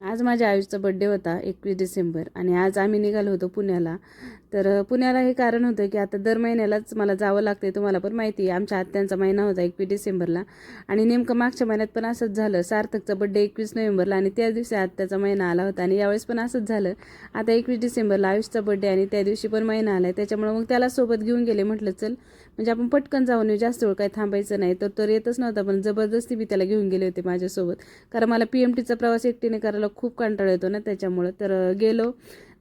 आज माझ्या आयुषचा बड्डे होता 21 डिसेंबर आणि आज आम्ही निघालो होतो पुण्याला. तर पुण्याला हे कारण होतं की आता दर महिन्यालाच मला जावं लागते. तुम्हाला पण माहिती आहे आमच्या आत्यांचा महिना होता 21 डिसेंबरला आणि नेमकं मागच्या महिन्यात पण असंच झालं. सार्थकचा बड्डे 21 नोव्हेंबरला आणि त्याच दिवशी आत्याचा महिना आला होता आणि यावेळेस पण असंच झालं. आता 21 डिसेंबरला आयुषचा बड्डे आणि त्या दिवशी पण महिना आला आहे. त्याच्यामुळे मग त्याला सोबत घेऊन गेले. म्हटलं चल म्हणजे आपण पटकन जाऊन येऊ, जास्त वेळ काही थांबायचं नाही. तर येतच नव्हता पण जबरदस्ती मी त्याला घेऊन गेले होते माझ्यासोबत, कारण मला PMTचा प्रवास एकटीने करायला खूप कंटाळा येतो ना त्याच्यामुळं. तर गेलो.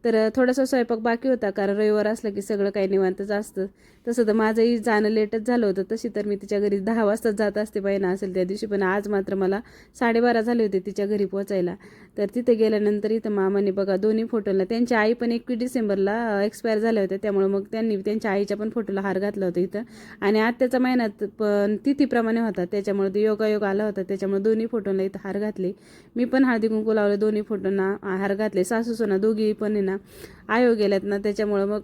तर थोडासा स्वयंपाक बाकी होता कारण रविवार असलं की सगळं काही निवांतच असतं. तसं तर माझंही जाणं लेटच झालं होतं. तशी तर मी तिच्या घरी 10 वाजता जात असते महिना असेल त्या दिवशी, पण आज मात्र मला 12:30 झाले होते तिच्या घरी पोचायला. तर तिथे गेल्यानंतर इथं मामाने बघा दोन्ही फोटोला, त्यांची आई पण 21 डिसेंबरला एक्सपायर झाल्या होत्या, त्यामुळे मग त्यांनी त्यांच्या आईच्या पण फोटोला हार घातला होता इथं. आणि आत्याचा महिन्यात पण तिथीप्रमाणे होता त्याच्यामुळे तो योगायोग आला होता, त्याच्यामुळे दोन्ही फोटोला इथं हार घातले. मी पण हळदी कुंकू लावले, दोन्ही फोटोंना हार घातले. सासू सोना दोघी पण ना आयो गेल्यात ना, त्याच्यामुळं मग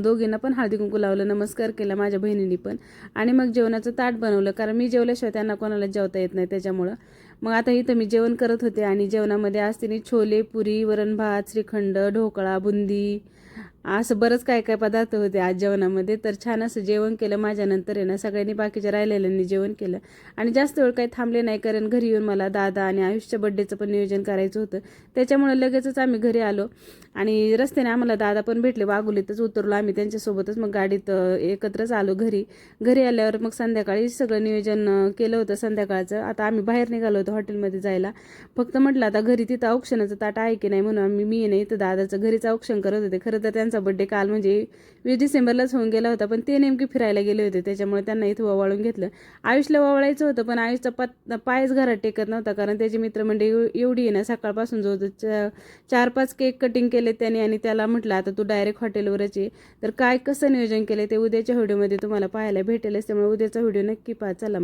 दोघींना पण हळदी कुंकू लावलं, नमस्कार केला माझ्या बहिणींनी पण. आणि मग जेवणाचं ताट बनवलं कारण मी जेवल्याशिवाय त्यांना कोणाला जेवता येत नाही त्याच्यामुळं. मग आता इथं मी जेवण करत होते आणि जेवणामध्ये आज तिने छोले, पुरी, वरण भात, श्रीखंड, ढोकळा, बुंदी असं बरंच काय काय पदार्थ होते आज जेवणामध्ये. तर छान असं जेवण केलं. माझ्यानंतर आहे ना सगळ्यांनी बाकीच्या राहिलेल्यांनी जेवण केलं आणि जास्त वेळ काही थांबले नाही कारण घरी येऊन मला दादा आणि आयुषच्या बड्डेचं पण नियोजन करायचं होतं. त्याच्यामुळे लगेचच आम्ही घरी आलो आणि रस्त्याने आम्हाला दादा पण भेटले. वाघोलीतच उतरलो आम्ही त्यांच्यासोबतच, मग गाडीत एकत्रच आलो घरी. घरी आल्यावर मग संध्याकाळी सगळं नियोजन केलं होतं संध्याकाळचं. आता आम्ही बाहेर निघालो होतो हॉटेलमध्ये जायला. फक्त म्हटलं आता घरी तिथं औक्षणाचं ताट आहे की नाही म्हणून मी नाही तर दादाचं घरीच औक्षण करत होते. खरं तर त्यांचा बड्डे काल म्हणजे 20 डिसेंबरलाच होऊन गेला होता, पण ते नेमके फिरायला गेले होते त्याच्यामुळे त्यांना इथं ओवाळून घेतलं. आयुषला ओवाळायचं होतं पण आयुषचा पायच घरात टेकत नव्हता कारण त्याची मित्रमंडळी एवढी आहे ना, सकाळपासून जो 4-5 केक कटिंग केले त्याने आणि त्याला म्हटलं आता तू डायरेक्ट हॉटेलवरच ये. तर काय कसं नियोजन केलं ते उद्याच्या व्हिडिओमध्ये तुम्हाला पाहायला भेटेलच, त्यामुळे उद्याचा व्हिडिओ नक्की पहा. चला मग.